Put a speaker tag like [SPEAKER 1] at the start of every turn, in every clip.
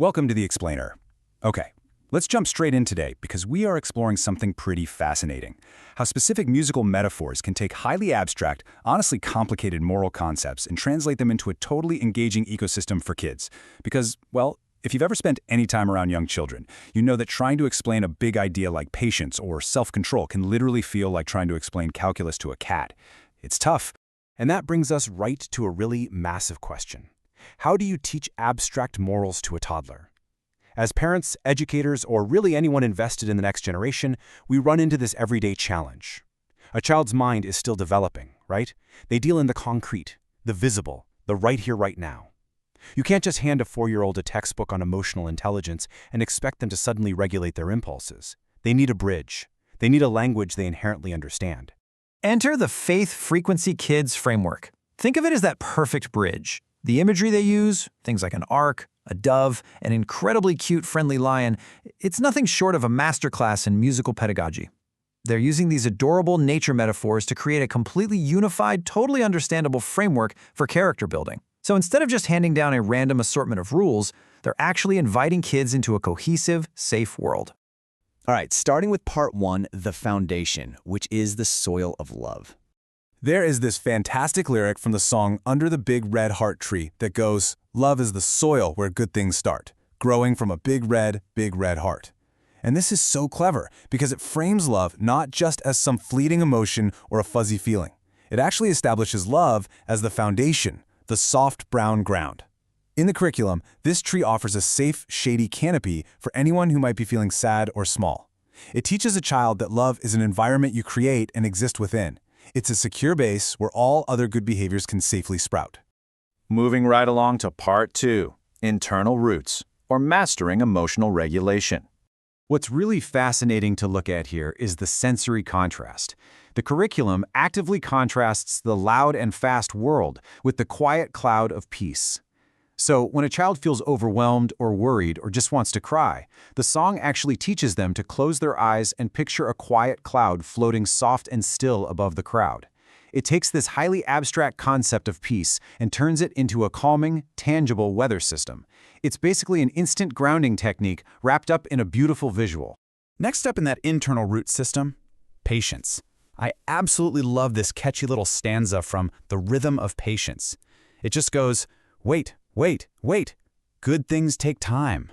[SPEAKER 1] Welcome to The Explainer. Okay, let's jump straight in today because we are exploring something pretty fascinating. How specific musical metaphors can take highly abstract, honestly complicated moral concepts and translate them into a totally engaging ecosystem for kids. Because, well, if you've ever spent any time around young children, you know that trying to explain a big idea like patience or self-control can literally feel like trying to explain calculus to a cat. It's tough.
[SPEAKER 2] And that brings us right to a really massive question. How do you teach abstract morals to a toddler? As parents, educators, or really anyone invested in the next generation, we run into this everyday challenge. A child's mind is still developing, right? They deal in the concrete, the visible, the right here, right now. You can't just hand a 4-year-old a textbook on emotional intelligence and expect them to suddenly regulate their impulses. They need a bridge. They need a language they inherently understand.
[SPEAKER 3] Enter the Faith Frequency Kids framework. Think of it as that perfect bridge. The imagery they use, things like an ark, a dove, an incredibly cute friendly lion, it's nothing short of a masterclass in musical pedagogy. They're using these adorable nature metaphors to create a completely unified, totally understandable framework for character building. So instead of just handing down a random assortment of rules, they're actually inviting kids into a cohesive, safe world.
[SPEAKER 4] All right, starting with part 1, the foundation, which is the soil of love.
[SPEAKER 1] There is this fantastic lyric from the song Under the Big Red Heart Tree that goes, "Love is the soil where good things start, growing from a big red heart." And this is so clever because it frames love not just as some fleeting emotion or a fuzzy feeling. It actually establishes love as the foundation, the soft brown ground. In the curriculum, this tree offers a safe, shady canopy for anyone who might be feeling sad or small. It teaches a child that love is an environment you create and exist within. It's a secure base where all other good behaviors can safely sprout.
[SPEAKER 5] Moving right along to part 2, internal roots, or mastering emotional regulation.
[SPEAKER 2] What's really fascinating to look at here is the sensory contrast. The curriculum actively contrasts the loud and fast world with the quiet cloud of peace. So when a child feels overwhelmed or worried or just wants to cry, the song actually teaches them to close their eyes and picture a quiet cloud floating soft and still above the crowd. It takes this highly abstract concept of peace and turns it into a calming, tangible weather system. It's basically an instant grounding technique wrapped up in a beautiful visual.
[SPEAKER 1] Next up in that internal root system, patience. I absolutely love this catchy little stanza from The Rhythm of Patience. It just goes, wait, wait, wait. Good things take time.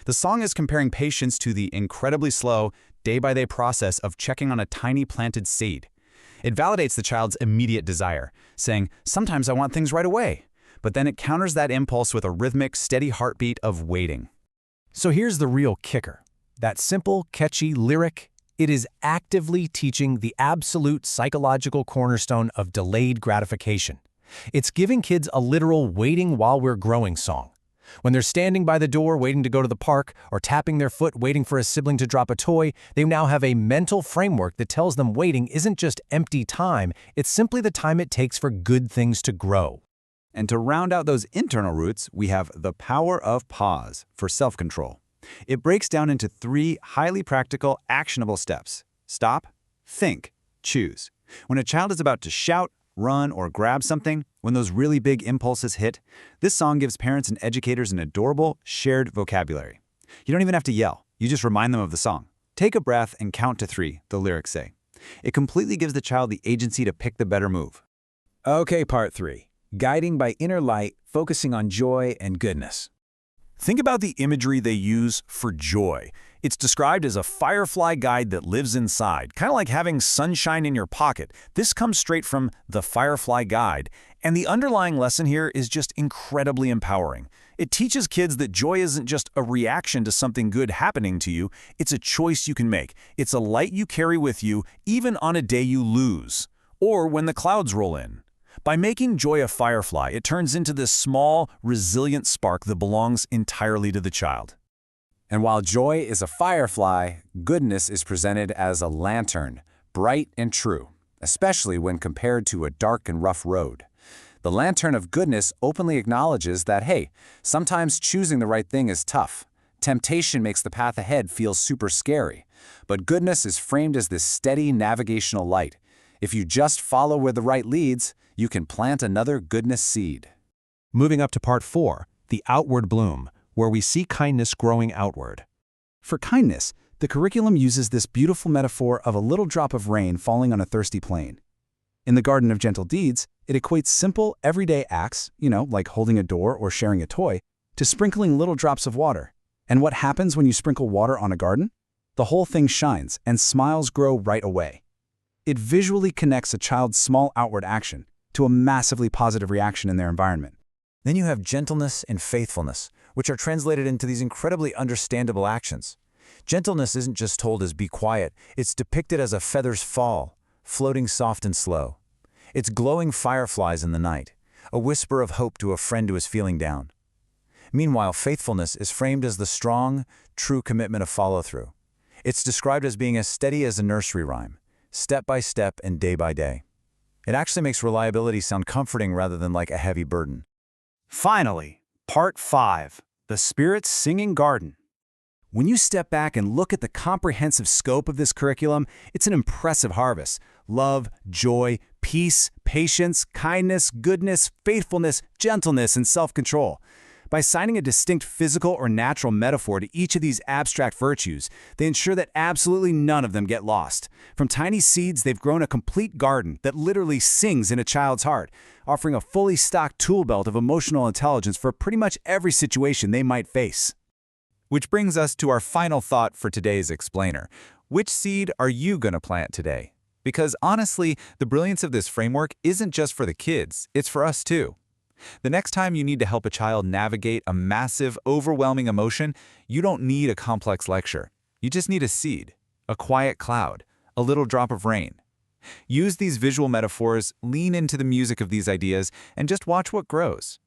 [SPEAKER 1] The song is comparing patience to the incredibly slow, day-by-day process of checking on a tiny planted seed. It validates the child's immediate desire, saying, sometimes I want things right away. But then it counters that impulse with a rhythmic, steady heartbeat of waiting.
[SPEAKER 3] So here's the real kicker. That simple, catchy lyric, it is actively teaching the absolute psychological cornerstone of delayed gratification. It's giving kids a literal waiting while we're growing song. When they're standing by the door waiting to go to the park or tapping their foot waiting for a sibling to drop a toy, they now have a mental framework that tells them waiting isn't just empty time, it's simply the time it takes for good things to grow.
[SPEAKER 4] And to round out those internal roots, we have the power of pause for self-control. It breaks down into 3 highly practical, actionable steps. Stop, think, choose. When a child is about to shout, run, or grab something, when those really big impulses hit, this song gives parents and educators an adorable, shared vocabulary. You don't even have to yell. You just remind them of the song. Take a breath and count to 3, the lyrics say. It completely gives the child the agency to pick the better move.
[SPEAKER 1] Okay, part 3. Guiding by inner light, focusing on joy and goodness. Think about the imagery they use for joy. It's described as a firefly guide that lives inside, kind of like having sunshine in your pocket. This comes straight from The Firefly Guide, and the underlying lesson here is just incredibly empowering. It teaches kids that joy isn't just a reaction to something good happening to you, it's a choice you can make. It's a light you carry with you, even on a day you lose, or when the clouds roll in. By making joy a firefly, it turns into this small, resilient spark that belongs entirely to the child.
[SPEAKER 4] And while joy is a firefly, goodness is presented as a lantern, bright and true, especially when compared to a dark and rough road. The lantern of goodness openly acknowledges that, hey, sometimes choosing the right thing is tough. Temptation makes the path ahead feel super scary. But goodness is framed as this steady navigational light. If you just follow where the right leads, you can plant another goodness seed.
[SPEAKER 2] Moving up to part 4, the outward bloom, where we see kindness growing outward.
[SPEAKER 4] For kindness, the curriculum uses this beautiful metaphor of a little drop of rain falling on a thirsty plain. In the Garden of Gentle Deeds, it equates simple, everyday acts, like holding a door or sharing a toy, to sprinkling little drops of water. And what happens when you sprinkle water on a garden? The whole thing shines, and smiles grow right away. It visually connects a child's small outward action to a massively positive reaction in their environment.
[SPEAKER 1] Then you have gentleness and faithfulness, which are translated into these incredibly understandable actions. Gentleness isn't just told as be quiet, it's depicted as a feather's fall, floating soft and slow. It's glowing fireflies in the night, a whisper of hope to a friend who is feeling down. Meanwhile, faithfulness is framed as the strong, true commitment of follow-through. It's described as being as steady as a nursery rhyme, step by step and day by day. It actually makes reliability sound comforting rather than like a heavy burden.
[SPEAKER 2] Finally, Part 5, The Spirit's Singing Garden.
[SPEAKER 4] When you step back and look at the comprehensive scope of this curriculum, it's an impressive harvest. Love, joy, peace, patience, kindness, goodness, faithfulness, gentleness, and self-control. By assigning a distinct physical or natural metaphor to each of these abstract virtues, they ensure that absolutely none of them get lost. From tiny seeds, they've grown a complete garden that literally sings in a child's heart, offering a fully stocked tool belt of emotional intelligence for pretty much every situation they might face.
[SPEAKER 5] Which brings us to our final thought for today's explainer. Which seed are you going to plant today? Because honestly, the brilliance of this framework isn't just for the kids, it's for us too. The next time you need to help a child navigate a massive, overwhelming emotion, you don't need a complex lecture. You just need a seed, a quiet cloud, a little drop of rain. Use these visual metaphors, lean into the music of these ideas, and just watch what grows.